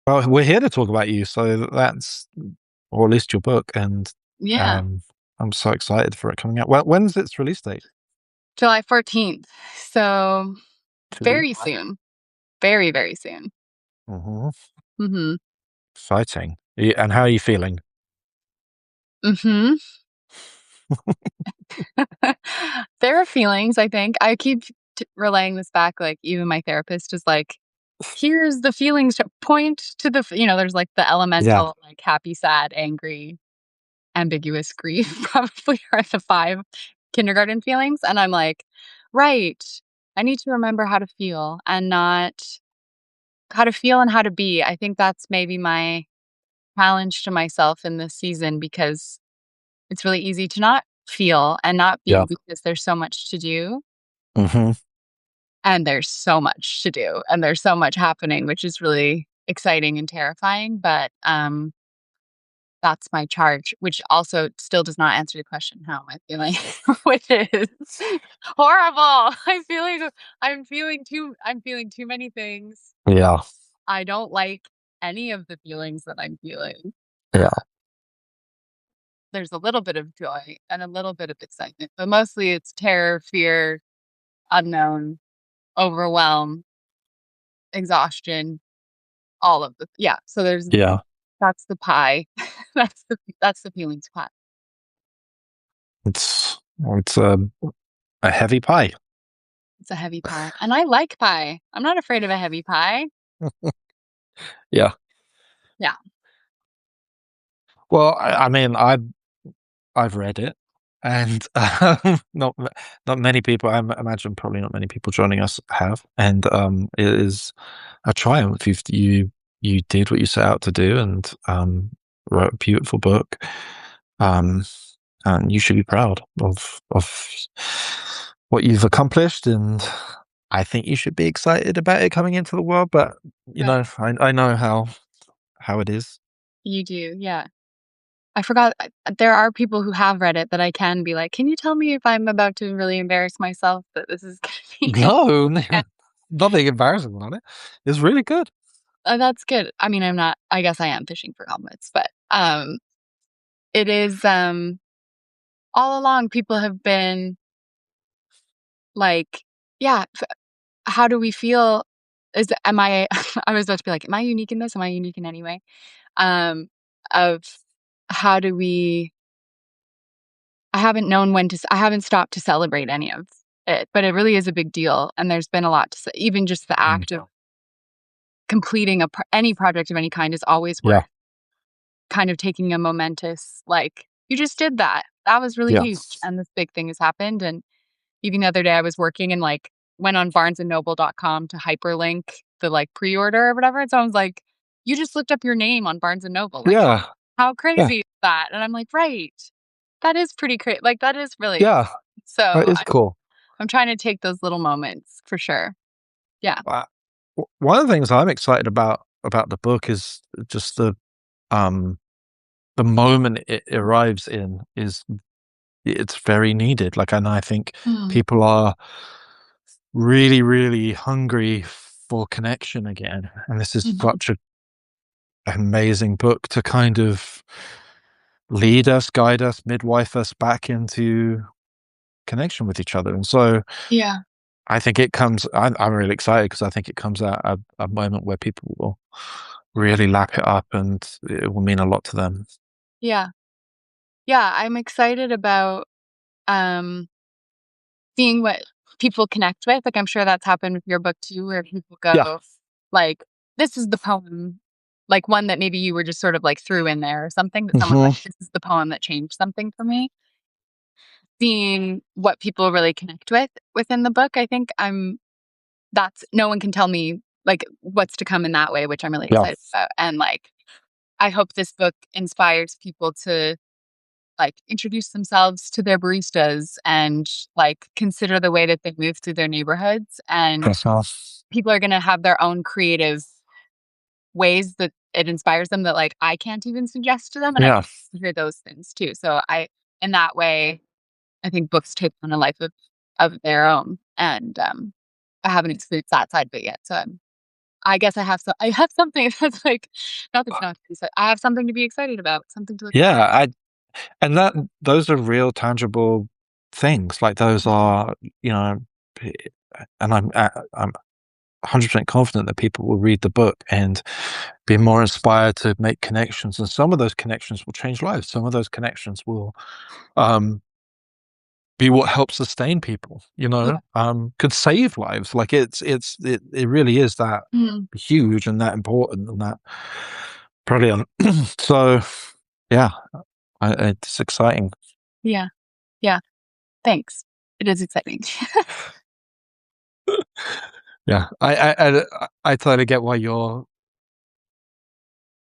Well, we're here to talk about you, so that's, or at least your book, and Yeah, um, I'm so excited for it coming out. Well, when's its release date? July 14th. So Two. very soon. Very, very soon. Mm-hmm. Mhm. Exciting. And how are you feeling? Mhm. There are feelings, I think. I keep relaying this back, like, even my therapist is like, "Here's the feelings to point to the" there's, like, the Yeah. elemental, like, happy, sad, angry, ambiguous, grief probably are the 5 kindergarten feelings, and I'm like, "Right. I need to remember how to feel and not how to feel and how to be." I think that's maybe my challenge to myself in this season because it's really easy to not feel and not be Yeah. because there's so much to do, Mm-hmm. and there's so much to do, and there's so much happening, which is really exciting and terrifying, but, that's my charge, which also still does not answer the question, "How am I feeling?" Which is horrible. I'm feeling too many things. Yeah. I don't like any of the feelings that I'm feeling. Yeah. There's a little bit of joy and a little bit of excitement, but mostly it's terror, fear, unknown, overwhelm, exhaustion, all of the yeah, so Yeah. that's the pie. That's the feelings pie. It's a heavy pie. It's a heavy pie, and I like pie. I'm not afraid of a heavy pie. Yeah. Yeah. Well, I mean, I've read it, and not many people. Imagine probably not many people joining us have, and it is a triumph. You did what you set out to do, and wrote a beautiful book. Um, and you should be proud of what you've accomplished, and I think you should be excited about it coming into the world. But Right. I know how it is. You do, yeah. I forgot there are people who have read it that I can be like, "Can you tell me if I'm about to really embarrass myself that this is gonna be" No, Yeah. nothing embarrassing on it. It's really good. That's good. I mean, I guess I am fishing for compliments, but, it is, all along people have been like, yeah, how do we feel? Am I I was about to be like, "Am I unique in this? Am I unique in any way?" Um, of how do we I haven't known when to I haven't stopped to celebrate any of it, but it really is a big deal, and there's been a lot to even just the Mm, act of completing any project of any kind is always worth yeah, kind of taking a momentous, like, "You just did that. That was really yeah, huge, and this big thing has happened," and even the other day I was working and, like, went on barnesandnoble.com to hyperlink the, like, pre-order or whatever, and someone's like, "You just looked up your name on Barnes& and Noble, like, yeah, how yeah, crazy is that?" And I'm like, "Right. That is pretty like, that is really yeah. so It's cool. I'm trying to take those little moments for sure. Yeah. Uh, One of the things I'm excited about the book is just um the moment it arrives in is it's very needed. Like, and I think Mm, people are really, really hungry for connection again, and this is mhm. such a amazing book to kind of lead us, guide us, midwife us back into connection with each other. And so Yeah. I think I'm really excited because I think it comes at a moment where people will really lap it up and it will mean a lot to them. Yeah. Yeah, I'm excited about, um, seeing what people connect with, like, I'm sure that's happened with your book too, where people Yeah. go, like, "This is the poem," like, one that maybe you were just sort of, like, threw in there or something, that someone's like, Hmm. "This is the poem that changed something for me." Seeing what people really connect with within the book, I think that's no one can tell me, like, what's to come in that way, which I'm really Yeah. excited about, and, like, I hope this book inspires people to, like, introduce themselves to their baristas and, like, consider the way that they move through their neighborhoods, and Uh-huh. people are gonna have their own creative ways that it inspires them that, like, I can't even suggest to them, and I Yeah. hear those things too, so in that way, I think books take on a life of their own, and, I haven't experienced that side of it yet, so I guess I have something that's like not to be excited. I have something to be excited about, something to look Yeah, and that those are real tangible things. Like those are, you know, p- and I'm 100% confident that people will read the book and be more inspired to make connections. And some of those connections will change lives. Some of those connections will um, be what helps sustain people. Yeah. Could save lives. Like it really is that Mhm. huge and that important and that brilliant. So yeah, it's exciting. Yeah. Yeah. Thanks. It is exciting. Yeah, I totally get why your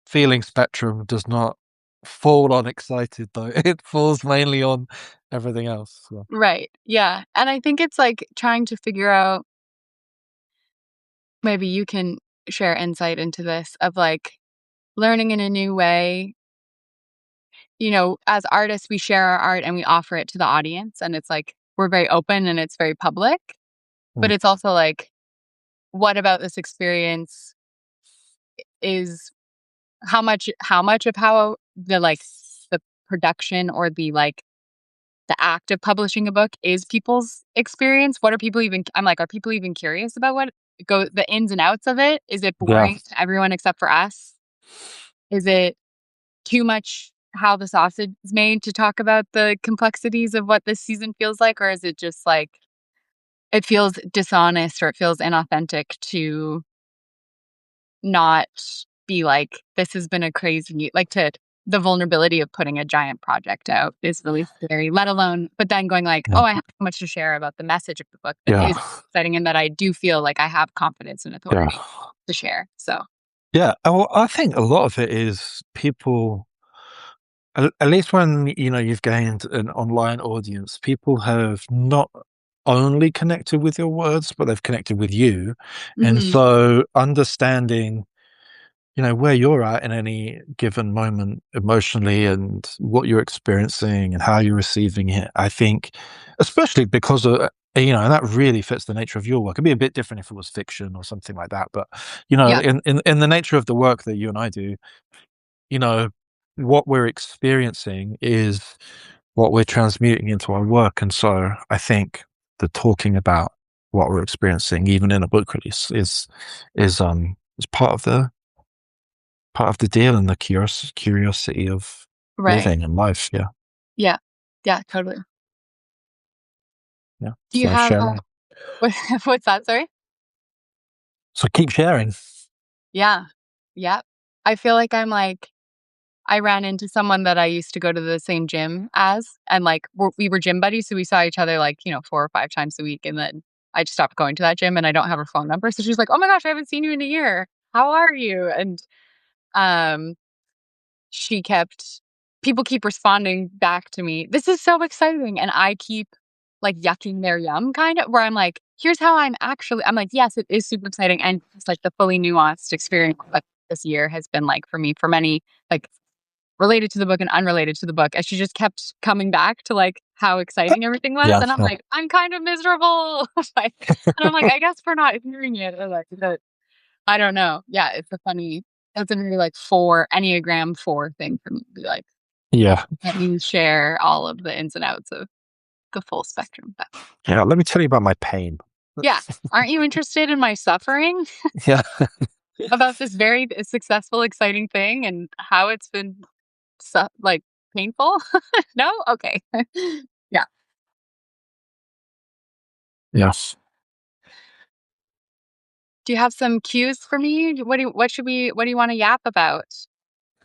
feeling spectrum does not fall on excited though. It falls mainly on everything else. So. Right. Yeah. And I think it's like trying to figure out, maybe you can share insight into this, of like learning in a new way. As artists, we share our art and we offer it to the audience, and it's like we're very open and it's very public, but Mm, it's also like, what about this experience is how much of how the production, or the act of publishing a book is people's experience. What are people even I'm like, are people even curious about the ins and outs of it? Is it yeah, boring to everyone except for us? Is it too much how the sausage is made to talk about the complexities of what this season feels like? Or is it just like it feels dishonest, or it feels inauthentic to not be like, this has been a crazy, like, to the vulnerability of putting a giant project out is really scary, let alone, but then going like, yeah, oh, I have so much to share about the message of the book that yeah, is exciting, and that I do feel like I have confidence and yeah, authority to share. So, yeah. Well, I think a lot of it is people. At least when you've gained an online audience, people have not only connected with your words, but they've connected with you, and mhm, so understanding where you're at in any given moment emotionally and what you're experiencing and how you're receiving it. I think, especially because and that really fits the nature of your work. It'd be a bit different if it was fiction or something like that. But, yeah, in the nature of the work that you and I do, you know, what we're experiencing is what we're transmuting into our work. And so I think the talking about what we're experiencing, even in a book release, is part of the deal and the curiosity of right, living and life. Yeah, yeah, yeah, totally. yeah. Do you So have sharing. what, what's that? Sorry. So keep sharing. Yeah, yeah. I feel like I ran into someone that I used to go to the same gym as, and, like, we were gym buddies, so we saw each other, like, 4 or 5 times a week, and then I just stopped going to that gym, and I don't have her phone number, so she's like, "Oh my gosh, I haven't seen you in a year. How are you?" And, um, she kept people keep responding back to me, "This is so exciting," and I keep, like, yucking their yum, kind of, where I'm like, "Here's how I'm like, "Yes, it is super exciting," and it's, like, the fully nuanced experience that this year has been like for me, for many, like, related to the book and unrelated to the book, and she just kept coming back to, like, how exciting everything was, Yeah, and I'm yeah, like, "I'm kind of miserable." Like, and I'm like, "I guess for not hearing it," or, like, that I don't know. Yeah, it's a very, like, 4 Enneagram 4 thing for me to be like, yeah, let me share all of the ins and outs of the full spectrum, but yeah. Let me tell you about my pain. yeah. Aren't you interested in my suffering Yeah, about this very successful, exciting thing and how it's been like, painful? No? Okay. Yeah. yes. Do you have some cues for me? What do you wanna yap about?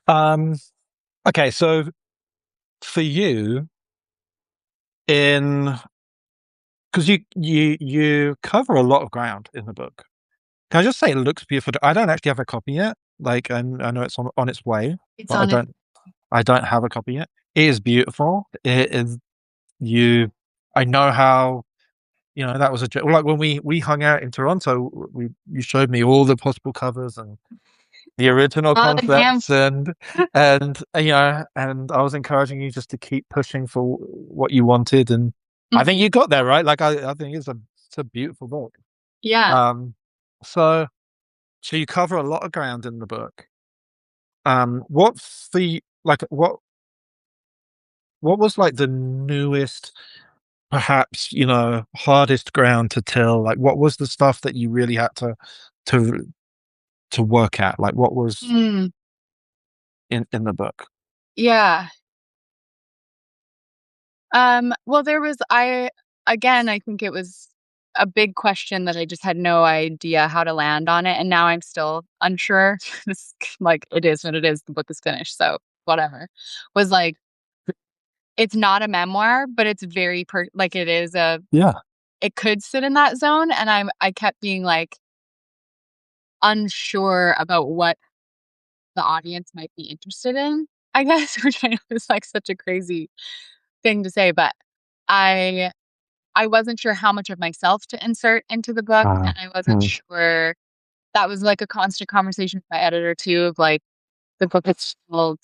Um. Okay, so for you, in because you cover a lot of ground in the book. Can I just say it looks beautiful? I don't actually have a copy yet. Like, I know it's on its way, It's but I on it. don't. I don't have a copy yet. It is beautiful. It is you. I know how. That was like when we hung out in Toronto. You showed me all the possible covers and the original Oh, the concepts, dance. and I was encouraging you just to keep pushing for what you wanted, and I think Mhm. you got there, right. Like I think it's a beautiful book. Yeah. Um, so So you cover a lot of ground in the book. What's the like what was like the newest, perhaps, hardest ground to till? Like what was the stuff that you really had to to work at? Like what was Mm, in the book? yeah. Well, there was I again, I think it was a big question that I just had no idea how to land on it, and now I'm still unsure. It's like, it is what it is, the book is finished, so whatever. Was like, it's not a memoir, but it's very like, it is a Yeah. it could sit in that zone, and I kept being, like, unsure about what the audience might be interested in, I guess, which I know is, like, such a crazy thing to say, but I I wasn't sure how much of myself to insert into the book, Uh, and I wasn't mm, sure that was, like, a constant conversation with my editor too of, like, the book is called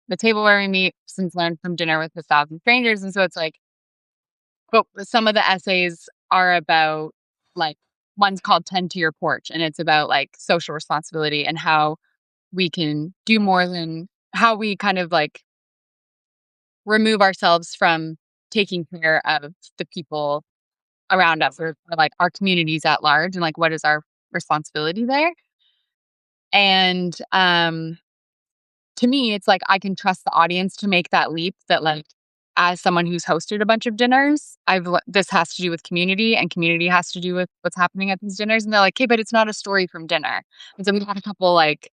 The Table Where We Meet, Since Learned from Dinner with a Thousand Strangers, and so it's like, but some of the essays are about, like, one's called Tend to Your Porch, and it's about, like, social responsibility and how we can do more than how we kind of, like, remove ourselves from taking care of the people around us or, like, our communities at large, and, like, what is our responsibility there? And, to me, it's like I can trust the audience to make that leap that, like, as someone who's hosted a bunch of dinners, this has to do with community, and community has to do with what's happening at these dinners, and they're like, "Hey, but it's not a story from dinner." And so we had a couple, like,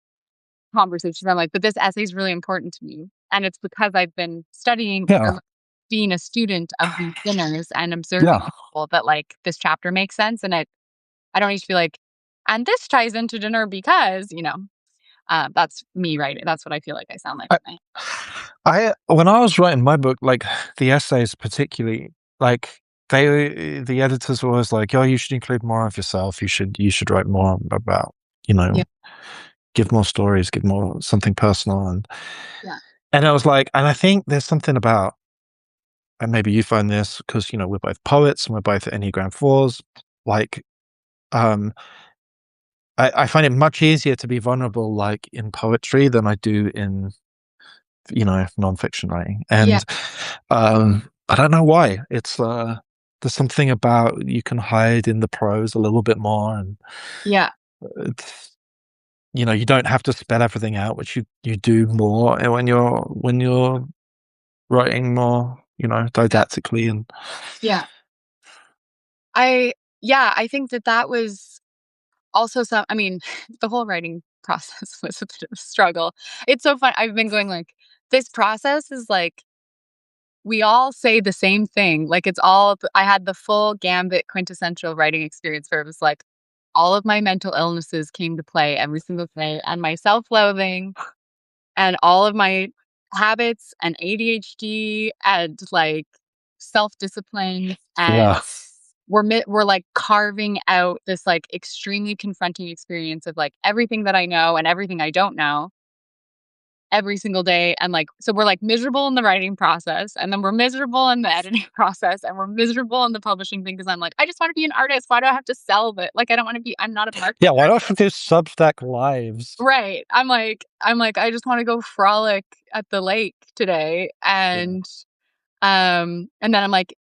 conversations. I'm like, "But this essay is really important to me, and it's because I've been studying or, yeah. like, being a student of these dinners and observing Yeah. people that, like, this chapter makes sense, and I don't need to be like, "And this ties into dinner because," that's me writing. That's what I feel like I sound like I, when I I when I was writing my book, like the essays particularly, like the editors were always like, "Oh, you should include more of yourself. You should write more about, you Yeah, know, give more stories, give more something personal." yeah, And I was like, and I think there's something about, and maybe you find this because we're both poets and we're both Enneagram fours. Like, um, I find it much easier to be vulnerable, like in poetry, than I do in nonfiction writing. yeah, And I don't know why. There's something about you can hide in the prose a little bit more, and yeah, it's, you don't have to spell everything out, which you do more when you're writing more, yeah, didactically and yeah. I yeah, I think that that was also I mean, the whole writing process was a bit of a struggle. It's so fun. I've been going like, this process is like we all say the same thing. Like, it's all I had the full gambit quintessential writing experience where it was like all of my mental illnesses came to play every single day, and my self-loathing and all of my habits and ADHD and, like, self-discipline, and yeah, we're, like, carving out this, like, extremely confronting experience of, like, everything that I know and everything I don't know every single day, and, like, so we're, like, miserable in the writing process, and then we're miserable in the editing process, and we're miserable in the publishing thing because 'cause I'm like, "I just wanna be an artist. Why do I have to sell it? Like, I don't wanna be I'm not a yeah. marketer." Why don't you do Substack lives? Right. I'm like, "I just wanna go frolic at the lake today," Yeah, and then I'm like,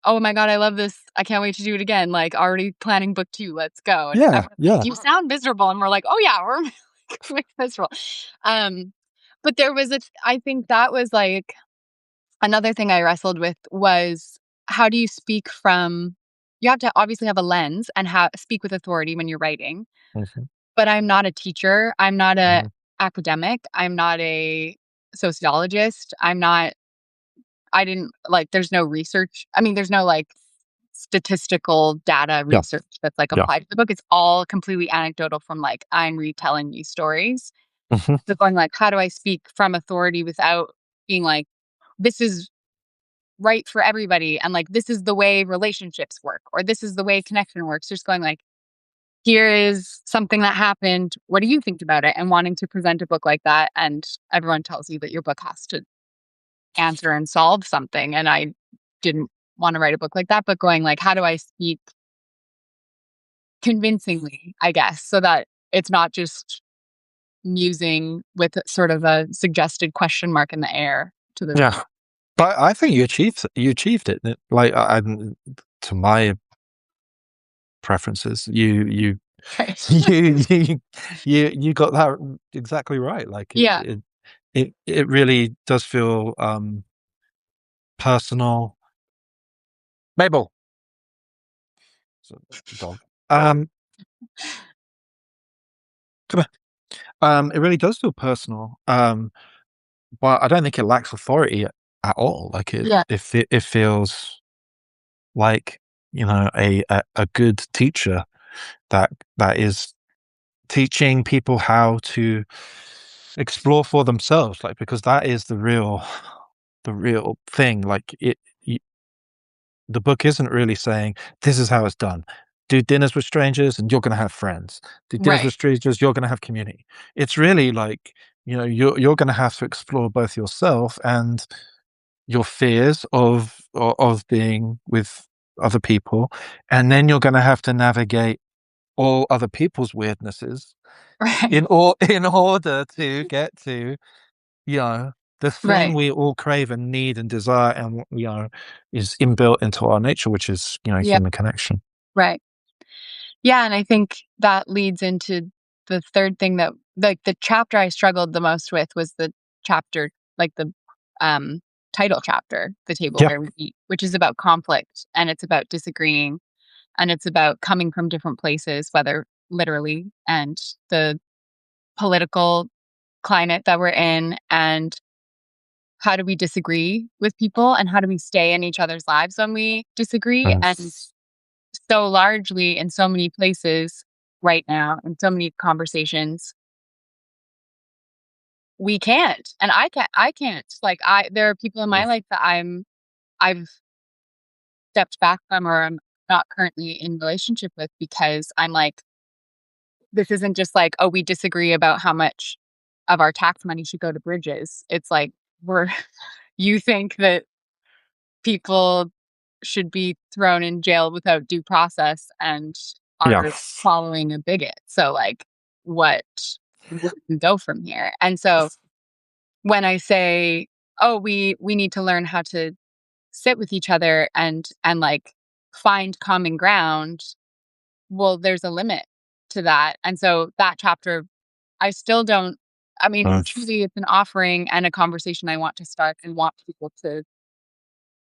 "Oh my god, I love this. I can't wait to do it again, like, already planning book 2, let's go," and yeah, everyone's like, yeah. "You sound miserable," and we're like, "Oh yeah, we're like, miserable." Um, but there was I think that was, like, another thing I wrestled with was how do you speak from you have to obviously have a lens and speak with authority when you're writing, Mhm, but I'm not a teacher, I'm not a mhm. academic, I'm not a sociologist, I didn't like, there's no research. I mean, there's no, like, statistical data Yeah, research that's, like, yeah. applied to the book. It's all completely anecdotal from, like, I'm retelling these stories. Mhm. So going, like, how do I speak from authority without being like, "This is right for everybody," and, like, "This is the way relationships work," or, "This is the way connection works." Just going, like, "Here is something that happened. What do you think about it?" And wanting to present a book like that, and everyone tells you that your book has to answer and solve something, and I didn't wanna write a book like that, but going, like, how do I speak convincingly, I guess, so that It's not just musing with sort of a suggested question mark in the air to the Yeah. But I think you achieved it. Like, to my preferences, you right. you got that exactly right. Like, Yeah. it really does feel personal. Mabel, so, dog. Um, come here. It really does feel personal. But I don't think it lacks authority at all. Like, Yeah. it feels like, a good teacher that is teaching people how to explore for themselves, like, because that is the real thing. Like, the book isn't really saying this is how it's done. Do dinners with strangers and you're going to have friends. Do dinners Right. with strangers, you're going to have community. It's really like, you're going to have to explore both yourself and your fears of being with other people, and then you're going to have to navigate all other people's weirdnesses Right. in order to get to, you know the thing Right. we all crave and need and desire, and is inbuilt into our nature, which is, Yeah. human connection. Right. Yeah, and I think that leads into the third thing that like, the chapter I struggled the most with was the chapter like, the, um, title chapter, "The Table Yeah. Where We Eat," which is about conflict, and it's about disagreeing, and it's about coming from different places, whether literally, and the political climate that we're in, and how do we disagree with people, and how do we stay in each other's lives when we disagree, Mm. and so largely in so many places right now, in so many conversations, we can't, and I can't. Like, there are people in my life that I've stepped back from or I'm not currently in relationship with because I'm like, this isn't just like, "Oh, we disagree about how much of our tax money should go to bridges." It's like, we're you think that people should be thrown in jail without due process and Yeah. are following a bigot. So, like, what where do we go from here? And so when I say, "Oh, we need to learn how to sit with each other and like find common ground," well, there's a limit to that. And so that chapter, I still don't. I mean, Mm. truly, it's an offering and a conversation I want to start and want people to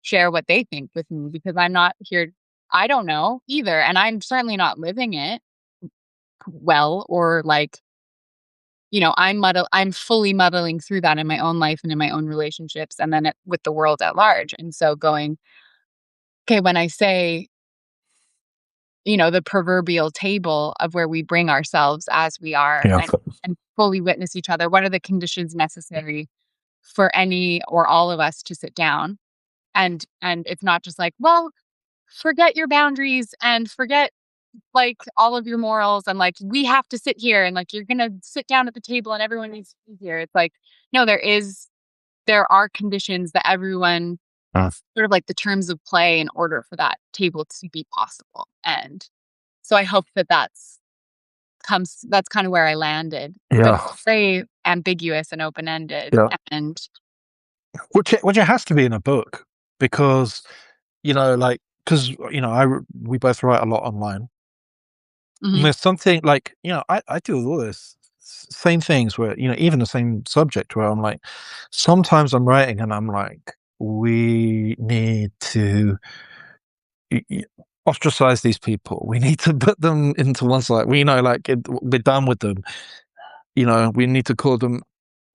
share what they think with me because I'm not here. I don't know either. And I'm certainly not living it well or like, I'm fully muddling through that in my own life and in my own relationships and then with the world at large. And so going, okay, when I say, the proverbial table of where we bring ourselves as we are Yeah. and fully witness each other, what are the conditions necessary for any or all of us to sit down? And it's not just like, well, forget your boundaries and forget like all of your morals and like we have to sit here and like you're gonna sit down at the table and everyone needs to be here. It's like, no, there are conditions that everyone Mm. sort of like the terms of play in order for that table to be possible. And so I hope that that's kind of where I landed. But Yeah. it's very ambiguous and open ended. Yeah. And Which it has to be in a book, because, like, because, we both write a lot online. And mhm, there's something like, I do all this same things where, even the same subject where I'm like, sometimes I'm writing and I'm like, we need to y- y- ostracize these people. We need to put them into one side. We know, like, we're done with them. We need to call them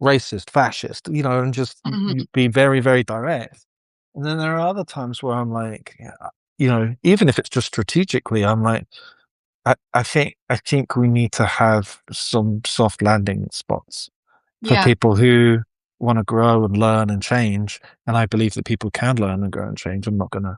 racist, fascist, and just mhm, be very, very direct. And then there are other times where I'm like, yeah, even if it's just strategically, I'm like, I think we need to have some soft landing spots for yeah, people who want to grow and learn and change. And I believe that people can learn and grow and change. I'm not gonna,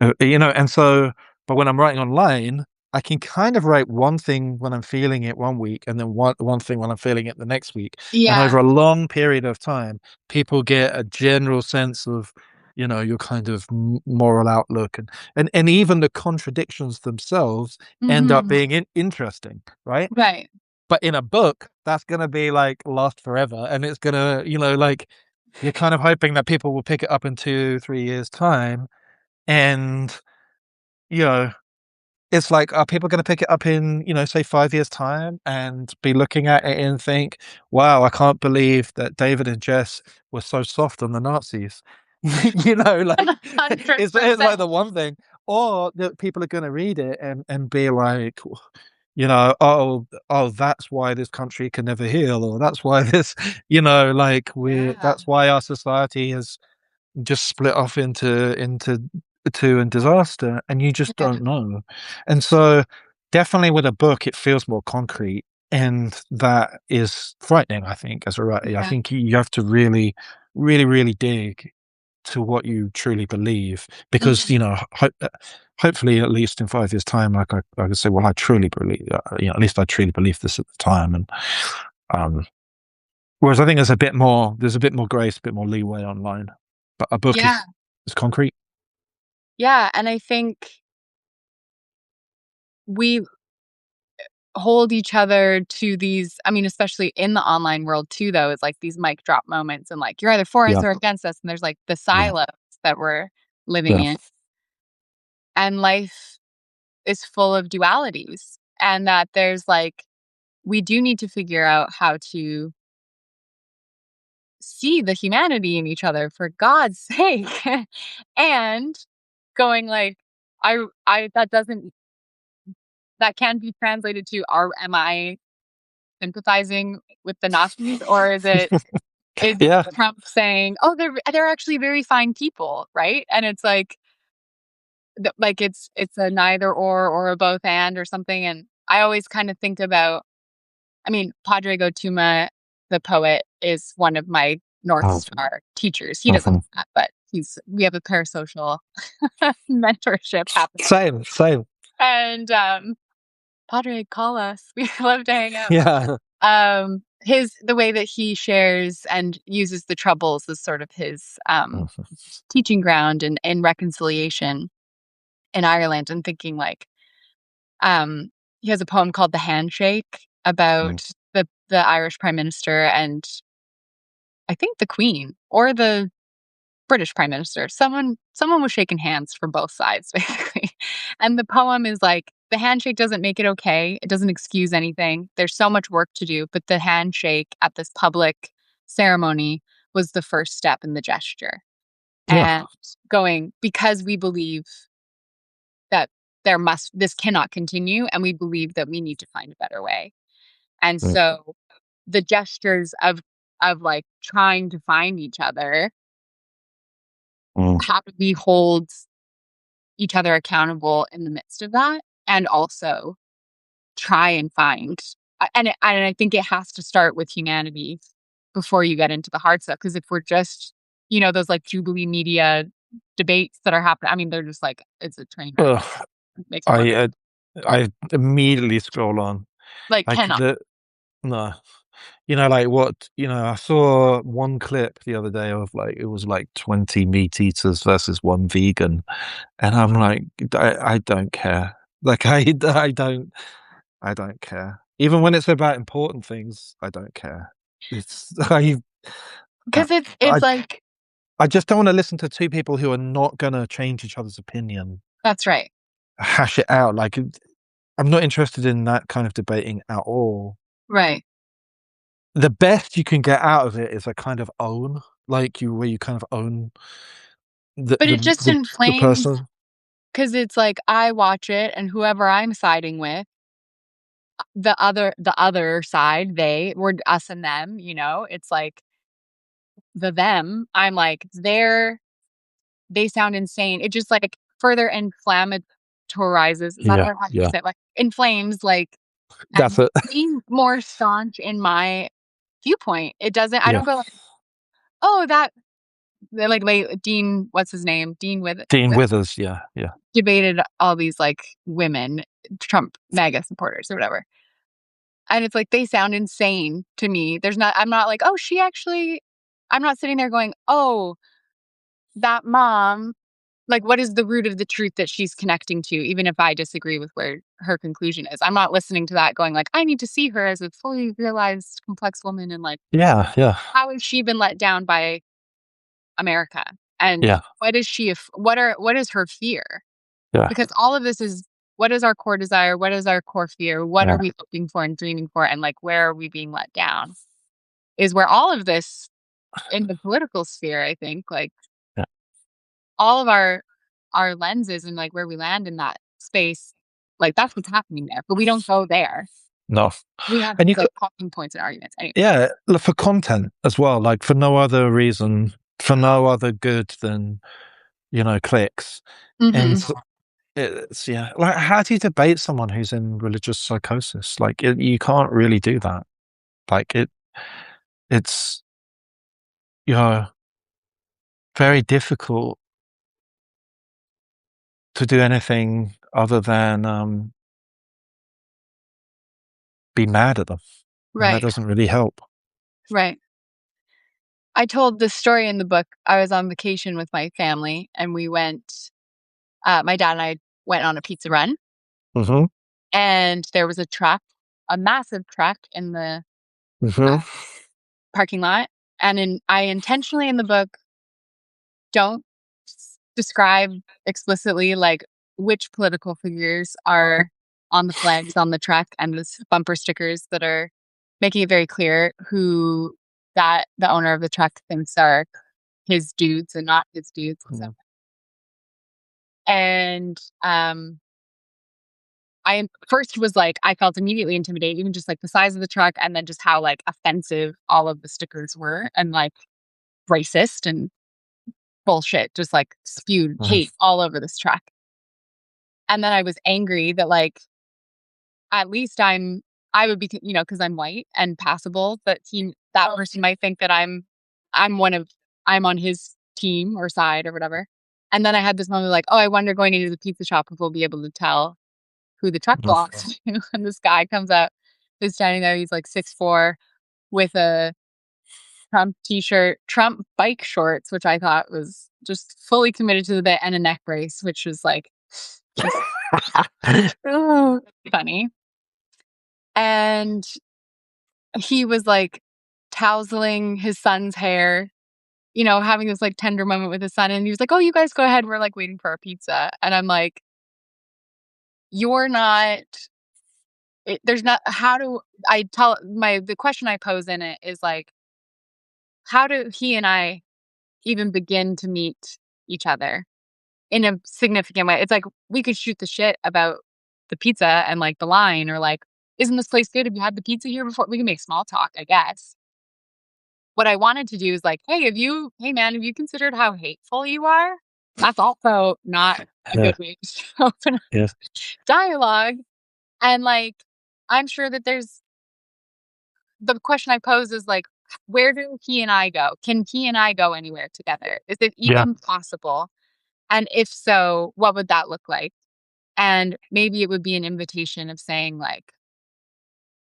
and so, but when I'm writing online, I can kind of write one thing when I'm feeling it one week, and then one thing when I'm feeling it the next week. And yeah, over a long period of time, people get a general sense of, your kind of moral outlook, and even the contradictions themselves end up Mhm. being interesting, right? Right. But in a book, that's gonna be like last forever, and it's gonna, like you're kind of hoping that people will pick it up in 2, 3 years time, and you know it's like, are people gonna pick it up in, say 5 years' time and be looking at it and think, "Wow, I can't believe that David and Jess were so soft on the Nazis." Like, it's like 100%. the one thing. Or that people are gonna read it and be like, "Oh, that's why this country can never heal," or that's why this, like, Yeah. that's why our society has just split off into two and disaster, and you just Yeah. don't know. And so, definitely with a book, it feels more concrete, and that is frightening, I think, as a writer. I Yeah. think you have to really, really, really dig to what you truly believe, because, Mhm. hopefully, at least in 5 years' time, like I could say, well, I truly believe, at least I truly believed this at the time, and um, whereas I think there's a bit more grace, a bit more leeway online, but a book Yeah. is concrete. Yeah, and I think we hold each other to these, I mean, especially in the online world too, though, it's like these mic drop moments and like you're either for us Yeah, or against us, and there's like the yeah, silos that we're living yeah. in. And life is full of dualities, and that there's like we do need to figure out how to see the humanity in each other for God's sake. And going like I that doesn't that can be translated to are am I sympathizing with the Nazis, or is Yeah. Trump saying, "Oh, they're actually very fine people," right? And it's like like it's a neither or a both and or something. And I always kind of think about, I mean, Padre Gotuma, the poet, is one of my North Oh, Star teachers. He doesn't mhm. know that, but we have a parasocial mentorship happening. Same, same. And Padre, call us. We love to hang out. Yeah. His the way that he shares and uses the troubles as sort of his Mhm, teaching ground and reconciliation in Ireland, and thinking like um he has a poem called The Handshake mm. about the Irish Prime Minister and I think the Queen or the British Prime Minister. Someone was shaking hands from both sides, basically. And the poem is like, the handshake doesn't make it okay. It doesn't excuse anything. There's so much work to do, but the handshake at this public ceremony was the first step in the gesture. Yeah. And going, because we believe that this cannot continue, and we believe that we need to find a better way. And Mm, so the gestures of like trying to find each other, mm. how do we hold each other accountable in the midst of that, and also try and find and I think it has to start with humanity before you get into the hard stuff. Because if we're just, those like Jubilee media debates that are happening, I mean, they're just like it's a train wreck. Ugh, It makes me want I, uh, I immediately scroll on, like like, cannot. no. Like what, I saw one clip the other day of, like, it was like 20 meat eaters versus one vegan, and I'm like, I don't care. Like, I don't care. Even when it's about important things, I don't care. It's uh, Because it's I like I just don't wanna listen to 2 people who are not gonna change each other's opinion, that's right. hash it out, like, I'm not interested in that kind of debating at all. Right. The best you can get out of it is a kind of own, like, where you kind of own the But the it just the the inflames person. because it's like I watch it and whoever I'm siding with, the other side, we're us and them, it's like the them, I'm like, they sound insane. It just, like, further inflammatorizes, is that Yeah, how you yeah. say it? Like, inflames, like, That's and it. being more staunch in my viewpoint. It doesn't I Yeah. don't go like, "Oh, that" like, Dean what's his name? Dean Dean with Withers, yeah, yeah. debated all these, like, women, Trump MAGA supporters or whatever, and it's like, they sound insane to me. I'm not like, "Oh, she actually" I'm not sitting there going, "Oh, that mom, like, what is the root of the truth that she's connecting to, even if I disagree with where her conclusion is? I'm not listening to that going like, "I need to see her as a fully realized complex woman," and, like, Yeah, yeah, how has she been let down by America? And yeah, what is she af what is her fear? yeah, Because all of this is, what is our core desire? What is our core fear? What are yeah, we hoping for and dreaming for? And, like, where are we being let down? Is where all of this in the political sphere, I think, like, yeah. all of our lenses and, like, where we land in that space, like, that's what's happening there, but we don't go there. No, We have and you these, could, like, talking points and arguments. Anyway. yeah, for content as well, like for no other reason, for no other good than clicks, and Mhm. it's yeah. Like, how do you debate someone who's in religious psychosis? Like, you can't really do that. Like it's you know very difficult to do anything other than be mad at them, and that Right, doesn't really help. right. I told this story in the book. I was on vacation with my family, and we went my dad and I went on a pizza run, Mhm, and there was a massive truck in the, uh, mhm, parking lot, and I intentionally in the book don't describe explicitly, like, which political figures are on the flags on the truck and the bumper stickers that are making it very clear who that the owner of the truck thinks are his dudes and not his dudes and stuff. mhm, And I first was like, I felt immediately intimidated, even just like the size of the truck, and then just how, like, offensive all of the stickers were, and, like, racist and bullshit, just, like, spewed mhm, hate all over this truck. And then I was angry that, like, at least I would be, because I'm white and passable, that person might think that I'm one of I'm on his team or side or whatever. And then I had this moment like, "Oh, I wonder going into the pizza shop if we'll be able to tell who the truck mhm. belongs to." And this guy comes up, who's standing there, he's like 6'4", with a Trump t-shirt, Trump bike shorts, which I thought was just fully committed to the bit, and a neck brace, which was like just funny. And he was, like, tousling his son's hair, having this, like, tender moment with his son, and he was like, "Oh, you guys go ahead, we're, like, waiting for our pizza." And I'm like, "You're not there's not how do I tell my the question I pose in it is, like, how do he and I even begin to meet each other in a significant way?" It's like, we could shoot the shit about the pizza and, like, the line, or, like, "Isn't this place good? Have you had the pizza here before?" We can make small talk, I guess. What I wanted to do is like, "Hey, man, have you considered how hateful you are?" That's also not a Yeah, good way to open up yes, dialogue. And, like, I'm sure that the question I pose is, like, where do he and I go? Can he and I go anywhere together? Is it yeah, even possible? And if so, what would that look like? And maybe it would be an invitation of saying, like,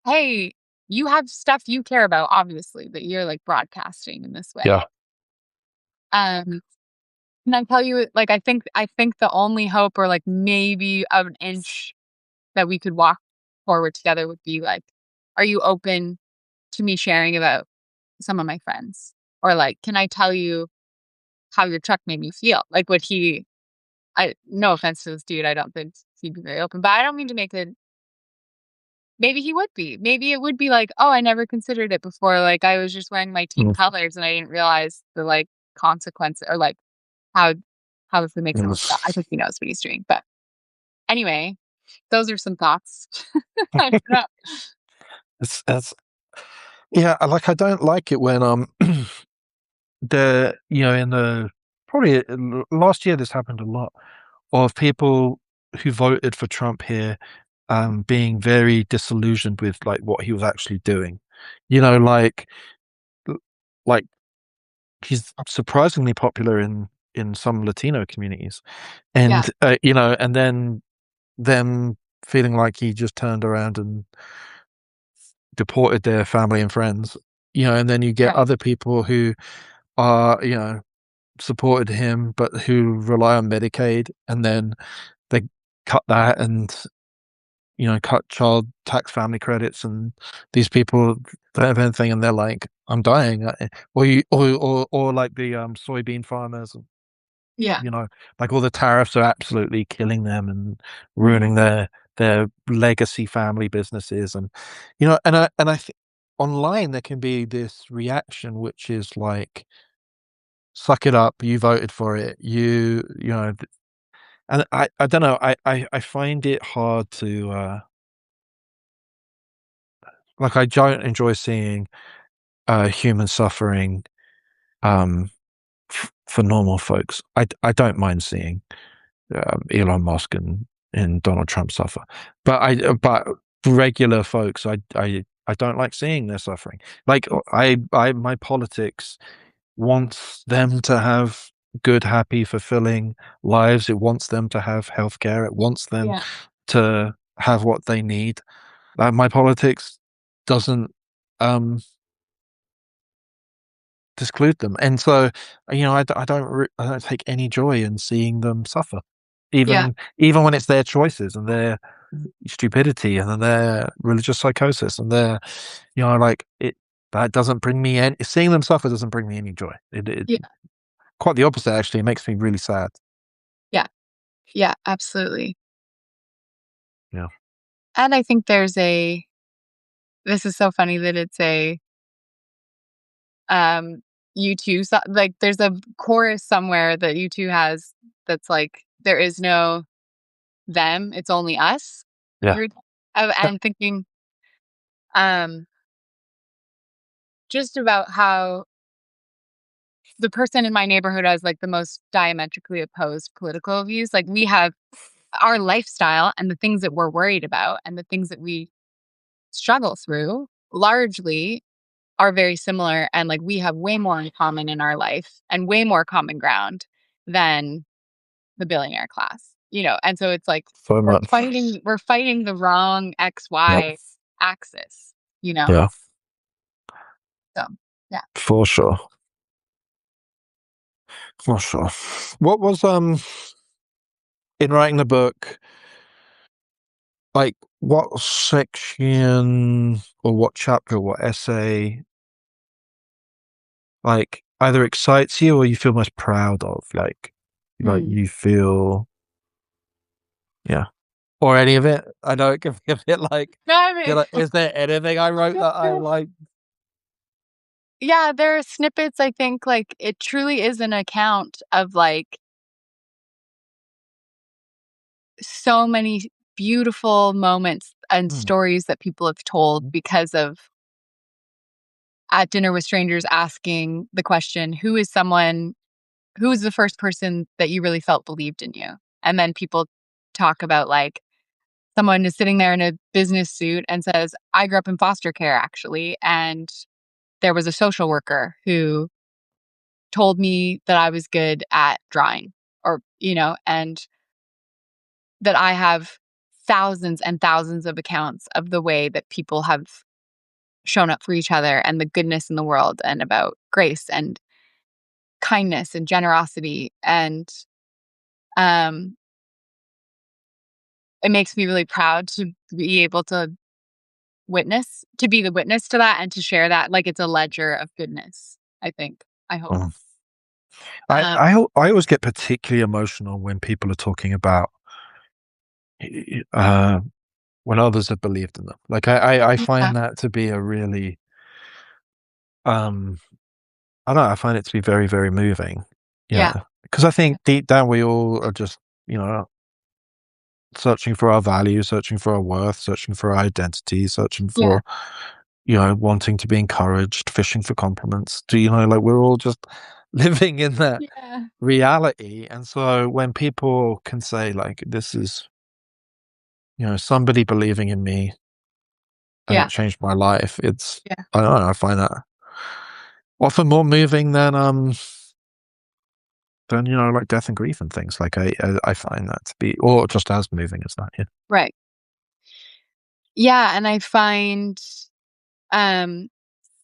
"Hey, you have stuff you care about, obviously, that you're, like, broadcasting in this way." yeah, Um Can I tell you, like, I think the only hope, or, like, maybe of an inch that we could walk forward together would be, like, are you open to me sharing about some of my friends? Or, like, can I tell you how your truck made me feel? Like, would he I no offense to this dude, I don't think he'd be very open, but I don't mean to make it maybe he would be. Maybe it would be like, "Oh, I never considered it before, like, I was just wearing my team mm, colors and I didn't realize the, like, consequence, or, like, how how this would make someone feel." I mm. think he knows what he's doing, but anyway, those are some thoughts. I don't know. It's yeah, like, I don't like it when, in the probably last year this happened a lot, of people who voted for Trump here, being very disillusioned with, like, what he was actually doing. Like, l like, he's surprisingly popular in some Latino communities, Yeah, and then them feeling like he just turned around and deported their family and friends, and then you get right. other people who are, supported him, but who rely on Medicaid, and then they cut that and cut child tax family credits, and these people don't have anything, and they're like, I'm dying. Or like the soybean farmers, Yeah. you know, like all the tariffs are absolutely killing them and Mhm. ruining their legacy family businesses, and and I think online there can be this reaction which is like, suck it up, you voted for it, and I don't know, I find it hard to like, I don't enjoy seeing human suffering um for normal folks. I don't mind seeing Elon Musk and Donald Trump suffer. But regular folks, I don't like seeing their suffering. Like, I my politics wants them to have good, happy, fulfilling lives. It wants them to have healthcare. It wants them Yeah. to have what they need. My politics doesn't um disclude them. And so, I don't take any joy in seeing them suffer, Yeah. even when it's their choices and their stupidity and their religious psychosis and their, like it. That doesn't bring me any. Seeing them suffer doesn't bring me any joy. Yeah. Quite the opposite, actually. It makes me really sad. Yeah. Yeah, absolutely. Yeah, And I think this is so funny that it's um U2 like there's a chorus somewhere that U2 has that's like there is no them, it's only us. yeah, Every yeah. and thinking um just about how the person in my neighborhood has like the most diametrically opposed political views. Like we have our lifestyle and the things that we're worried about and the things that we struggle through largely are very similar, and like we have way more in common in our life and way more common ground than the billionaire class, and so it's like So much. we're fighting the wrong Yep. XY axis, you know Yeah, so yeah. for sure, for sure. What was in writing the book? Like, what section or what chapter or what essay, like, either excites you or you feel most proud of? Like Hmm. you feel, yeah, or any of it. I know it can be a bit like, No, I mean, is there anything I wrote that I like? yeah, there are snippets. I think like it truly is an account of like so many beautiful moments and Hmm. stories that people have told because of at dinner with strangers asking the question, who is the first person that you really felt believed in you? And then people talk about like someone is sitting there in a business suit and says, I grew up in foster care actually. And there was a social worker who told me that I was good at drawing and that I have thousands and thousands of accounts of the way that people have shown up for each other and the goodness in the world and about grace and kindness and generosity. And um, it makes me really proud to be able to be the witness to that and to share that. Like it's a ledger of goodness, I think. I hope. Hmm. Um, I always get particularly emotional when people are talking about uh when others have believed in them. Like, I yeah, find that to be a really um I don't know, I find it to be very, very moving. yeah, Because I think deep down we all are just, searching for our values, searching for our worth, searching for our identity, searching yeah, for, wanting to be encouraged, fishing for compliments. Like, we're all just living in that yeah, reality. And so when people can say, like, this is, somebody believing in me and it yeah, changed my life, yeah. I don't know, I find that often more moving than, like death and grief and things. Like, I find that to be, or just as moving as that. Yeah. Right. Yeah, and I find um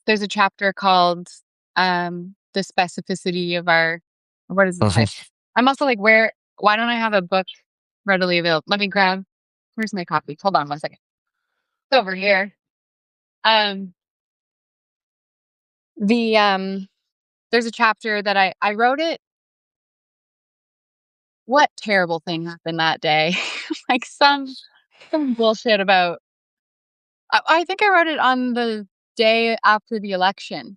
there's a chapter called the specificity of our What is this? I'm also like, why don't I have a book readily available? Where's my copy? Hold on one second. It's over here. Um, the, there's a chapter that I wrote it. What terrible thing happened that day? Like some bullshit about, I think I wrote it on the day after the election,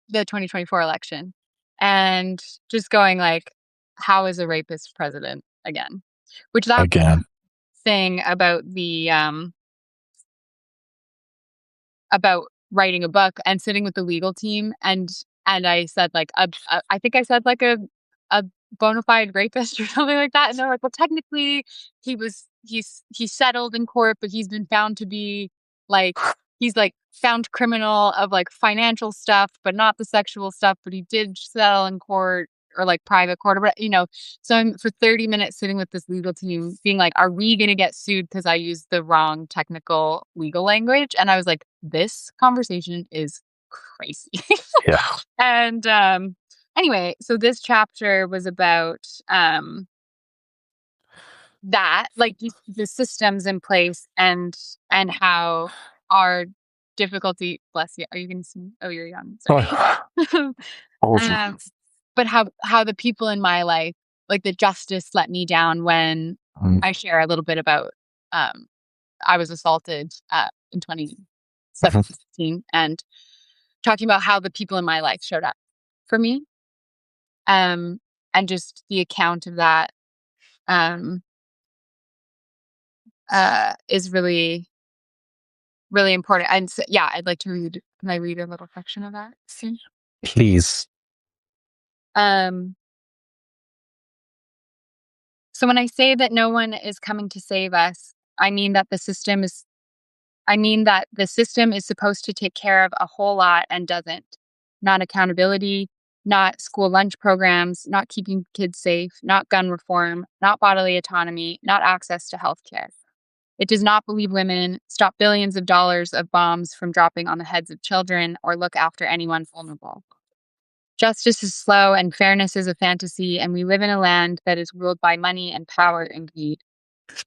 the 2024 election, and just going like, how is a rapist president again? Which that Again. thing about writing a book and sitting with the legal team, and I said like I think I said like a bona fide rapist or something like that, and they're like, well, technically he's settled in court, but he's been found to be like, he's like found criminal of like financial stuff, but not the sexual stuff, but he did settle in court or like private court or whatever, you know. So I'm for 30 minutes sitting with this legal team being like, are we going to get sued because I used the wrong technical legal language? And I was like, this conversation is crazy. Yeah. And anyway, so this chapter was about that, like the systems in place and how our difficulty, bless you. Are you going to see? Oh, you're young. Sorry. Oh, awesome. But how the people in my life, like the justice let me down when Mm. I share a little bit about I was assaulted in 2017 and talking about how the people in my life showed up for me, and just the account of that is really, really important. And so, yeah, I'd like to read. Can I read a little section of that soon? Please. So when I say that no one is coming to save us, I mean that the system is supposed to take care of a whole lot and doesn't. Not accountability, not school lunch programs, not keeping kids safe, not gun reform, not bodily autonomy, not access to healthcare. It does not believe women, stop billions of dollars of bombs from dropping on the heads of children, or look after anyone vulnerable. Justice is slow and fairness is a fantasy, and we live in a land that is ruled by money and power and greed.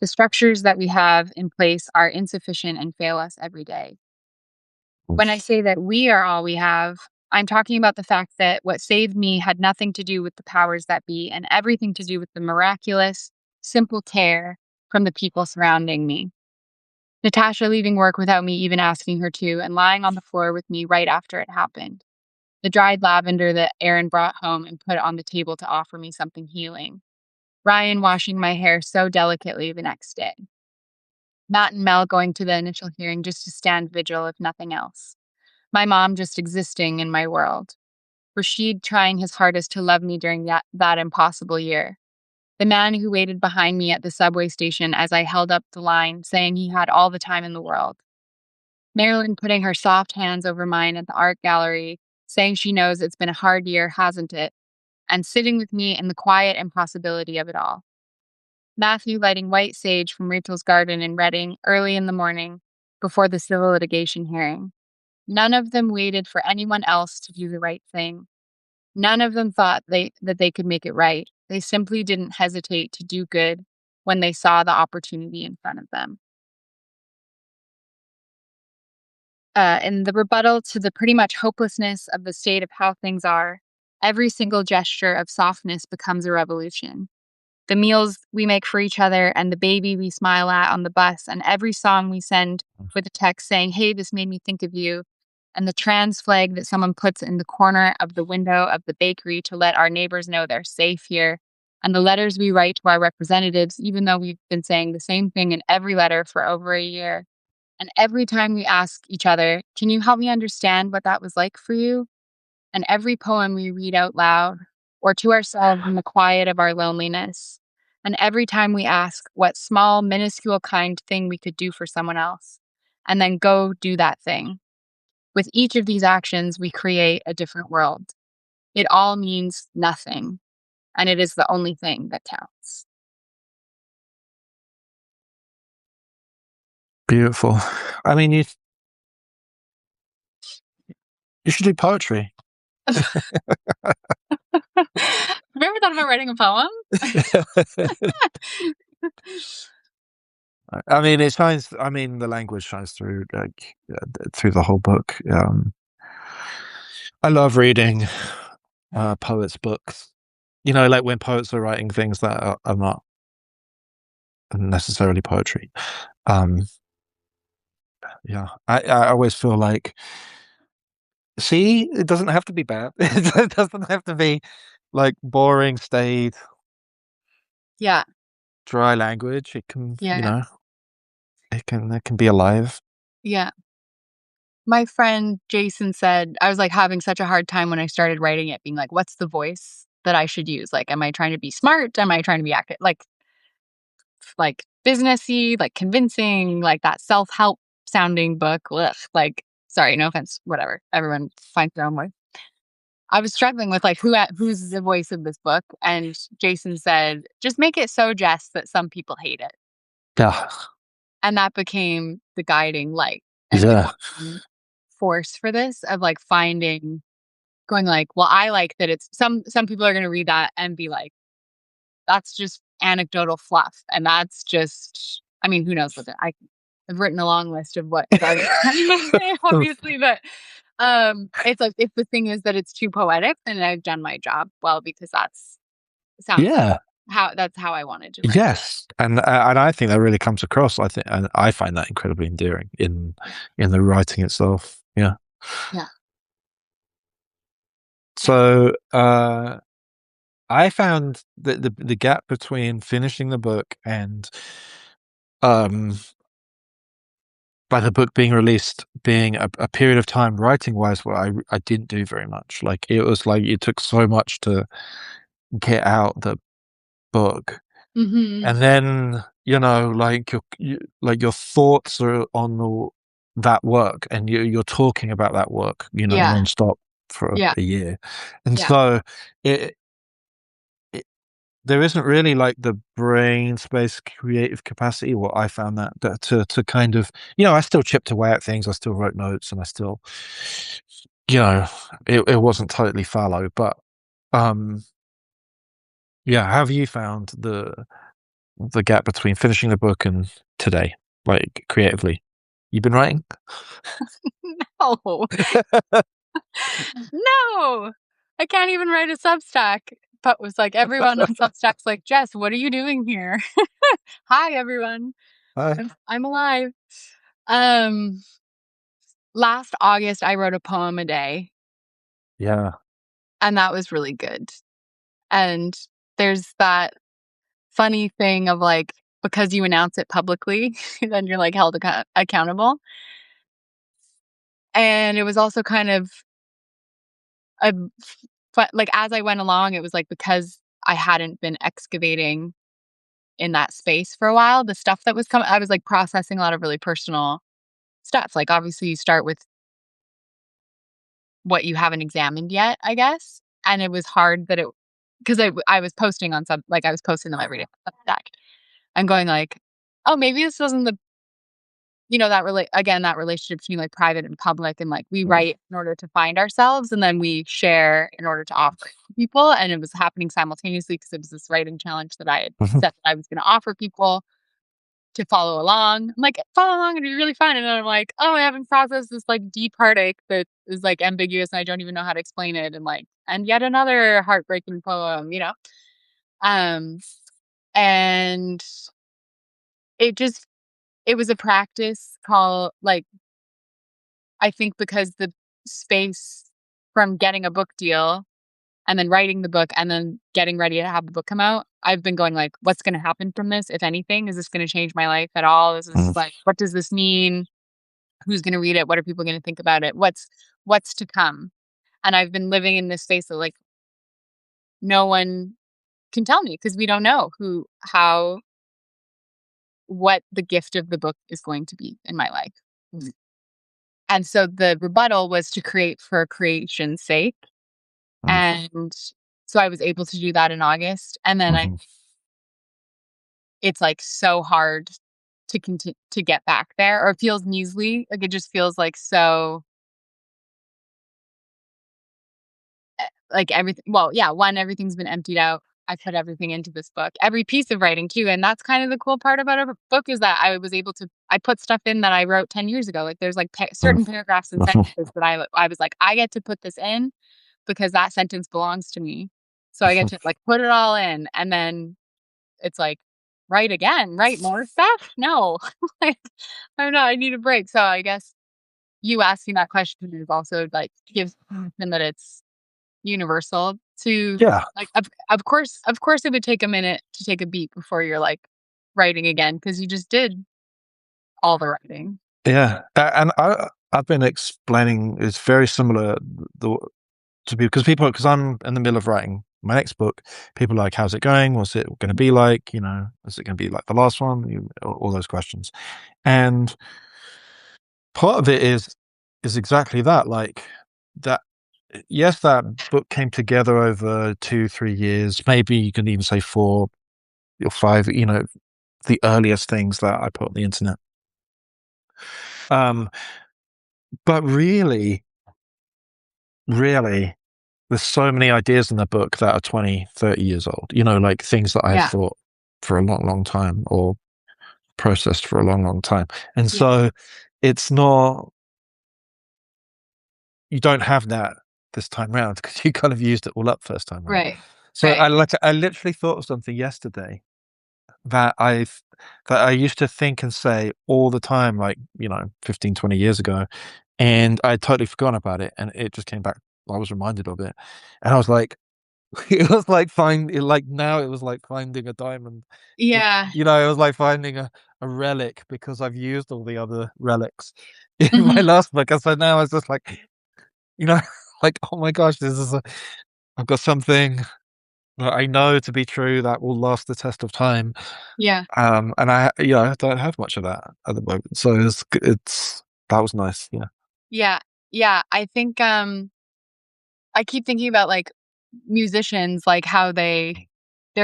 The structures that we have in place are insufficient and fail us every day. When I say that we are all we have, I'm talking about the fact that what saved me had nothing to do with the powers that be and everything to do with the miraculous, simple care from the people surrounding me. Natasha leaving work without me even asking her to and lying on the floor with me right after it happened. The dried lavender that Aaron brought home and put on the table to offer me something healing. Ryan washing my hair so delicately the next day. Matt and Mel going to the initial hearing just to stand vigil, if nothing else. My mom just existing in my world. Rashid trying his hardest to love me during that impossible year. The man who waited behind me at the subway station as I held up the line, saying he had all the time in the world. Marilyn putting her soft hands over mine at the art gallery, saying she knows it's been a hard year, hasn't it? And sitting with me in the quiet impossibility of it all. Matthew lighting white sage from Rachel's garden in Reading early in the morning before the civil litigation hearing. None of them waited for anyone else to do the right thing. None of them thought that they could make it right. They simply didn't hesitate to do good when they saw the opportunity in front of them. In the rebuttal to the pretty much hopelessness of the state of how things are, every single gesture of softness becomes a revolution. The meals we make for each other and the baby we smile at on the bus and every song we send with a text saying, hey, this made me think of you, and the trans flag that someone puts in the corner of the window of the bakery to let our neighbors know they're safe here, and the letters we write to our representatives, even though we've been saying the same thing in every letter for over a year. And every time we ask each other, can you help me understand what that was like for you? And every poem we read out loud or to ourselves in the quiet of our loneliness. And every time we ask what small, minuscule, kind thing we could do for someone else, and then go do that thing. With each of these actions, we create a different world. It all means nothing, and it is the only thing that counts. Beautiful. I mean, you should do poetry. you ever thought about writing a poem? I mean, it shines. I mean, the language shines through, like, through the whole book. I love reading poets' books. You know, like when poets are writing things that are not necessarily poetry. Um, yeah, I always feel like, see, it doesn't have to be bad. It doesn't have to be like boring, staid, Yeah, dry language. It can, you yeah, know, it can be alive. yeah. My friend Jason said I was, like, having such a hard time when I started writing it, being like, "What's the voice that I should use? Like, am I trying to be smart? Am I trying to be active? Like, businessy, like, convincing, like, that self-help sounding book, ugh, like, sorry, no offense, whatever, everyone finds their own way." I was struggling with, like, who's the voice of this book, and Jason said, "Just make it so, Jess, that some people hate it." Yeah, And that became the guiding light and the yeah, guiding force for this of, like, finding going like, "Well, I like that it's" some people are gonna read that and be like, "That's just anecdotal fluff," and that's just I mean, who knows what the I've written a long list of what garbage can say, obviously, but, it's like, if the thing is that it's too poetic, then I've done my job well because sounds yeah. how that's how I wanted to write. Yes, and I think that really comes across. I think, and I find that incredibly endearing in the writing itself. Yeah. Yeah, yeah. So I found that the gap between finishing the book and um by the book being released being a period of time writing wise where I didn't do very much. Like it was like it took so much to get out the book. Mhm. And then, you know, like like your thoughts are on that work, and you're talking about that work, you know, Yeah, nonstop for yeah, a year. And yeah. so it, it there isn't really like the brain space creative capacity. What I found that to kind of, you know, I still chipped away at things, I still wrote notes, and I still, you know, it wasn't totally fallow, but um yeah, have you found the gap between finishing the book and today, like creatively? You've been writing? No. No! I can't even write a Substack. But was like everyone on Substack's like, "Jess, what are you doing here?" "Hi, everyone. I I'm alive." Um, Last August, I wrote a poem a day, yeah. and that was really good. And there's that funny thing of, like, because you announce it publicly, then you're, like, held accountable. And it was also kind of a like, as I went along, it was, like, because I hadn't been excavating in that space for a while, the stuff that was coming I was, like, processing a lot of really personal stuff. Like, obviously, you start with what you haven't examined yet, I guess, and it was hard that it because I was posting on some like, I was posting them every day on Substack and going like, "Oh, maybe this wasn't the" that again, that relationship between, like, private and public, and, like, we write in order to find ourselves, and then we share in order to offer to people, and it was happening simultaneously because it was this writing challenge that I had Mhm. said that I was gonna offer people to follow along. I'm like, "Follow along, it'd be really fun," and then I'm like, "Oh, I haven't processed this, like, deep heartache that is, like, ambiguous, and I don't even know how to explain it," and, like and yet another heartbreaking poem, you know? Um, and it just it was a practice called like, I think because the space from getting a book deal and then writing the book and then getting ready to have the book come out, I've been going like, "What's gonna happen from this, if anything? Is this gonna change my life at all? Is this Mhm. like what does this mean? Who's gonna read it? What are people gonna think about it? What's to come?" And I've been living in this space of like, no one can tell me because we don't know what the gift of the book is going to be in my life. Mm. And so the rebuttal was to create for creation's sake. Mhm. And so I was able to do that in August. And then Mhm. it's like so hard to get back there, or it feels measly. Like it just feels like so like everything. Well, yeah, one, everything's been emptied out. I put everything into this book, every piece of writing too, and that's kind of the cool part about a book is that I was able to. I put stuff in that I wrote 10 years ago. Like there's like Mm. certain paragraphs and sentences that I was like, I get to put this in because that sentence belongs to me. So I get to like put it all in, and then it's like write again, write more stuff. No, like I'm not. I need a break. So I guess you asking that question is also like gives permission that it's universal to Yeah, like of course it would take a minute to take a beat before you're like writing again because you just did all the writing. yeah, and I've been explaining it's very similar the to be because I'm in the middle of writing my next book. People are like, how's it going? What's it going to be like? You know, is it going to be like the last one? All those questions, and part of it is exactly that. Like that. Yes, that book came together over 2, 3 years. Maybe you can even say 4 or 5. You know, the earliest things that I put on the internet. Um, but really, there's so many ideas in the book that are 20, 30 years old, you know, like things that I've Yeah. thought for a long, long time or processed for a long, long time. And Yeah. so it's not, you don't have that this time round because you kind of used it all up first time round. Right. So Right. I literally thought of something yesterday that I used to think and say all the time, like, you know, 15, 20 years ago. And I totally forgotten about it. And it just came back. I was reminded of it. And I was like, it was like like now it was like finding a diamond. Yeah. You know, it was like finding a relic because I've used all the other relics in my Mhm. last book. And so now I was just like, you know, like, oh my gosh, I've got something that I know to be true that will last the test of time. Yeah. And I don't have much of that at the moment. So that was nice. Yeah. Yeah. Yeah. I think I keep thinking about like musicians, like how their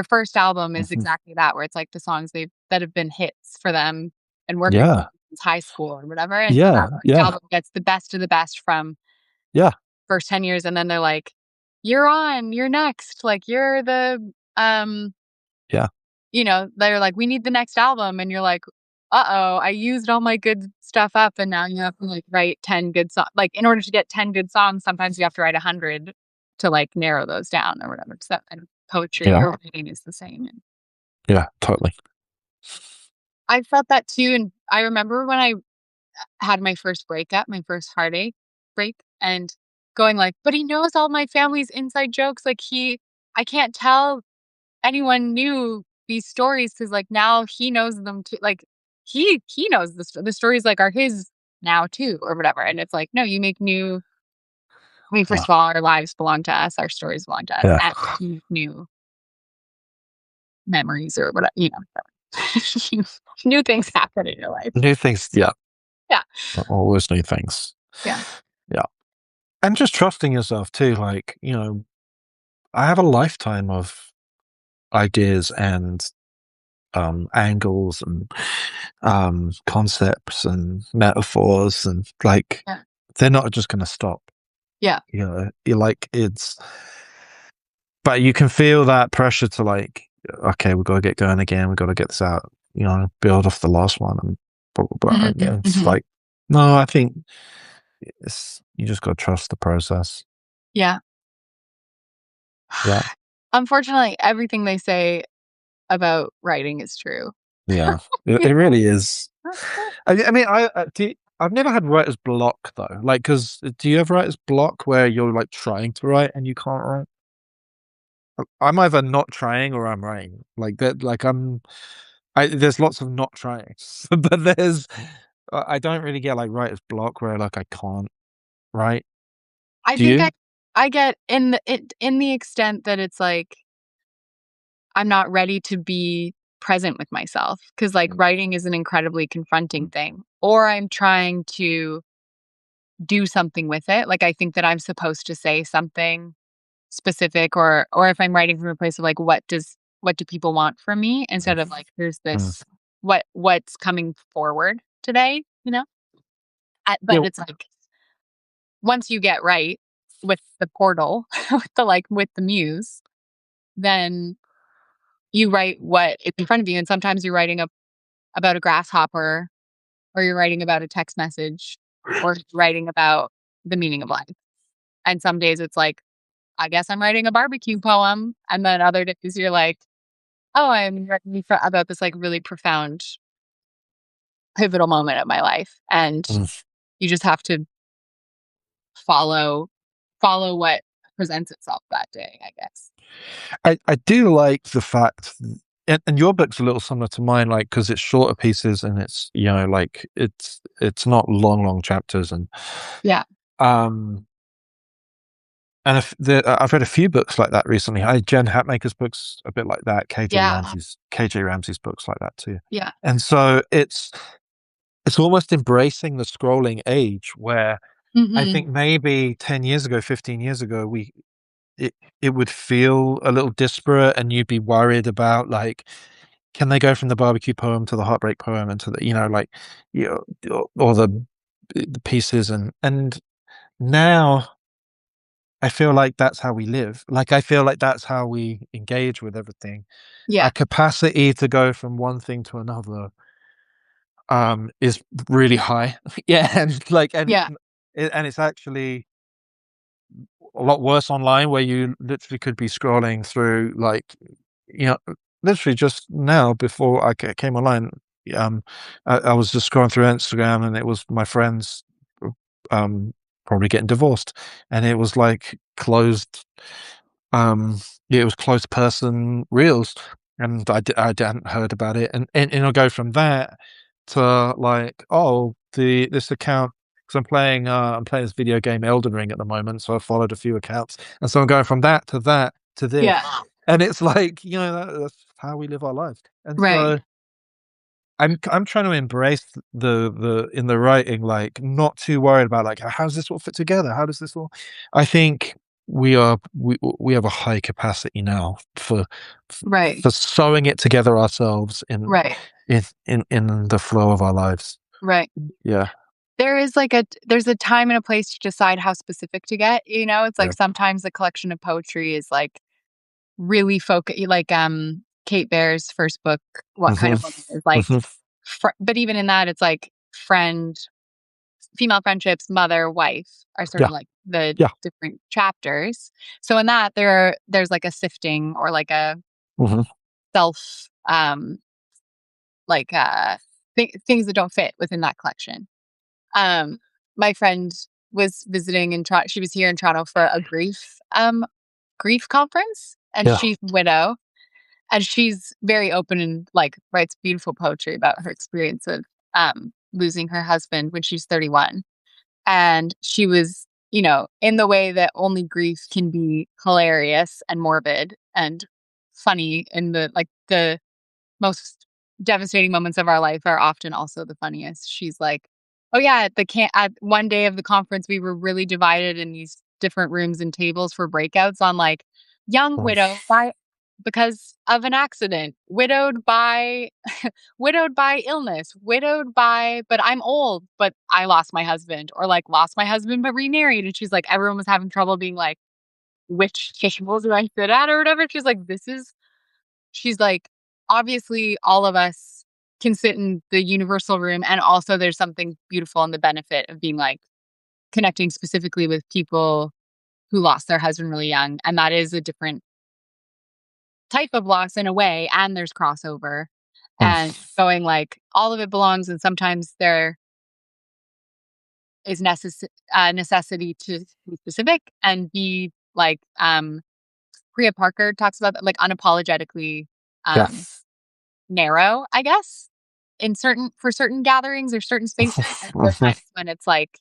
first album is Mhm. exactly that, where it's like the songs that have been hits for them and worked with Yeah. since high school or whatever. And so that Yeah. first Yeah. album gets the best of the best from Yeah. first 10 years, and then they're like, "You're on, you're next." Like, "You're the" Yeah. they're like, "We need the next album," and you're like, "Uh-oh, I used all my good stuff up, and now you have to, like, write 10 good songs." Like, in order to get 10 good songs, sometimes you have to write 100 to, like, narrow those down or whatever. So and poetry Yeah. or writing is the same, and Yeah. Totally. I felt that too, and I remember when I had my first breakup, my first heartache break, and going like, "But he knows all my family's inside jokes, like, I can't tell anyone knew these stories because like now he knows them too. Like he knows the stories like are his now too or whatever. And it's like no, you make new. I mean, first Yeah. of all, our lives belong to us, our stories belong to us, Yeah. and you make new memories or whatever. New things happen in your life. New things. Yeah. Yeah, Always new things. yeah, Yeah. And just trusting yourself too. Like, I have a lifetime of ideas and angles and concepts and metaphors and like yeah, they're not just going to stop. yeah. You're like but you can feel that pressure to like, okay, we've got to get going again. We've got to get this out. Build off the last one and blah blah blah. Mhm, And, it's mhm. like, no, I think you just got to trust the process. Yeah. Yeah, Unfortunately, everything they say about writing is true. yeah, it really is. I mean, I've never had writer's block though. Like, because do you have writer's block where you're like trying to write and you can't write? I'm either not trying or I'm writing. Like that. Like there's lots of not trying, but I don't really get like writer's block where like I can't write. I Do think you? I get in the extent that it's like I'm not ready to be present with myself because like writing is an incredibly confronting thing or I'm trying to do something with it. Like I think that I'm supposed to say something specific or if I'm writing from a place of like what do people want from me instead of like here's Mm. this what's coming forward today. Yeah, But it's like once you get right. with the portal, with the muse, then you write what is in front of you, and sometimes you're writing about a grasshopper, or you're writing about a text message, or you're writing about the meaning of life. And some days it's like, I guess I'm writing a barbecue poem, and then other days you're like, oh, I'm writing about this like really profound, pivotal moment of my life, and Mm. you just have to follow what presents itself that day, I guess. I do like the fact, and your book's a little similar to mine, like because it's shorter pieces and it's like it's not long chapters Yeah, um and if I've read a few books like that recently. Jen Hatmaker's books a bit like that. yeah, KJ Ramsey's books like that too. yeah. And so it's almost embracing the scrolling age where I Mhm. think maybe 10 years ago, 15 years ago, it it would feel a little disparate and you'd be worried about like, can they go from the barbecue poem to the heartbreak poem and to the, like, or the pieces and now I feel like that's how we live. Like I feel like that's how we engage with everything. Our Yeah, capacity to go from one thing to another is really high. Yeah, and like yeah, and it's actually a lot worse online where you literally could be scrolling through like, you know, literally just now before came online, um, I was just scrolling through Instagram and it was my friends, um, probably getting divorced, and it was like closed, um, yeah, it was closed person reels, and I hadn't heard about it, and I'll go from that to like, oh, this account because I'm playing this video game Elden Ring at the moment, so I followed a few accounts, and so I'm going from that to this, yeah. and it's like that's how we live our lives, and Right, so I'm trying to embrace the in the writing, like, not too worried about, like, "How does this all fit together? How does this all" I think we have a high capacity now right, for sewing it together ourselves right, in the flow of our lives. right. Yeah, There's a time and a place to decide how specific to get, It's like yeah. sometimes the collection of poetry is, like, really like, Kate Baer's first book, What Kind Mhm, of Woman, is like mhm. but even in that, it's like female friendships, mother, wife are sort Yeah, of like the yeah. different chapters. So in that, there's like a sifting or like a Mhm. self, like, things that don't fit within that collection. Um, my friend was visiting in Toronto. She was here in Toronto for a grief conference, and Yeah, she's a widow, and she's very open and like writes beautiful poetry about her experience of losing her husband when she's 31. And she was, in the way that only grief can be hilarious and morbid and funny, and the most devastating moments of our life are often also the funniest. She's like, "Oh yeah, at one day of the conference, we were really divided in these different rooms and tables for breakouts on like young mm, widow by because of an accident, widowed by illness, widowed by but I'm old, but I lost my husband, or like lost my husband but remarried." And she's like, everyone was having trouble being like, which table do I sit at or whatever. She's like, obviously, all of us can sit in the universal room. And also, there's something beautiful in the benefit of being like connecting specifically with people who lost their husband really young. And that is a different type of loss in a way. And there's crossover and mm, going like all of it belongs. And sometimes there is necessity to be specific and be like, Priya Parker talks about that, like unapologetically yeah. um, narrow, I guess, in certain gatherings or certain spaces, and other Mhm. times when it's like,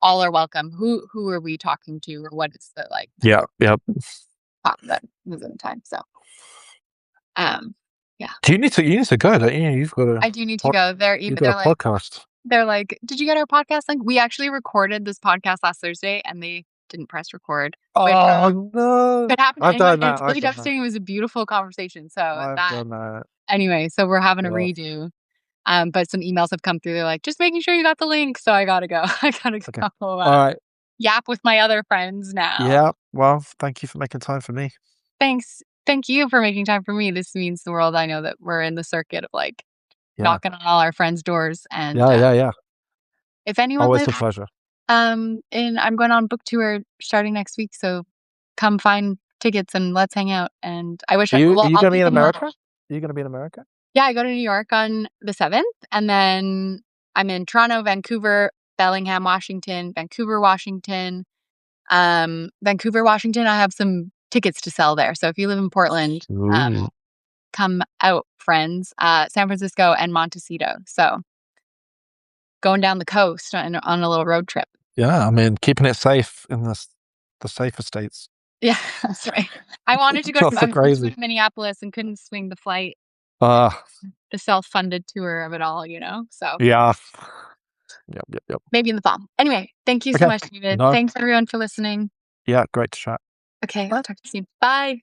all are welcome. Who are we talking to, or what is the like Yeah, yeah. talk that was in the time? So, um, yeah, Do you need to go, don't you? I do need to go. You've got a podcast. They're like, did you get our podcast link? We actually recorded this podcast last Thursday, and they didn't press record, which Oh, no. could happen to I've anyone, done and that, it's I've really done that. devastating. It was a beautiful conversation. So I've that done that. anyway, so we're having a Yeah. redo. But some emails have come through. They're like, just making sure you got the link. So I gotta go. I gotta Okay. go. Alright. yap with my other friends now. Yeah, well, thank you for making time for me. Thanks. Thank you for making time for me. This means the world. I know that we're in the circuit of, like, Yeah. knocking on all our friends' doors, and, Yeah, yeah, yeah. if anyone Always a lives, pleasure. and I'm going on book tour starting next week, so come find tickets and let's hang out, and I wish Are I you are well, you I'll gonna be be in in Lon America? Are you gonna be in America? Yeah, I go to New York on the 7th, and then I'm in Toronto, Vancouver, Bellingham, Washington, Vancouver, Washington, I have some tickets to sell there, so if you live in Portland, Ooh. come out, friends. San Francisco and Montecito, so going down the coast on a little road trip. Yeah, I mean, keeping it safe in the safer states. Yeah, that's right. I wanted to go to Not I so was supposed to go crazy. to Minneapolis and couldn't swing the flight, Uh, the self-funded tour of it all, so yeah. Yep, yep, yep. maybe in the fall. Anyway, thank you so Okay. much, David. No, Thanks everyone for listening. yeah, great to chat. Okay, I'll talk to you soon. Bye.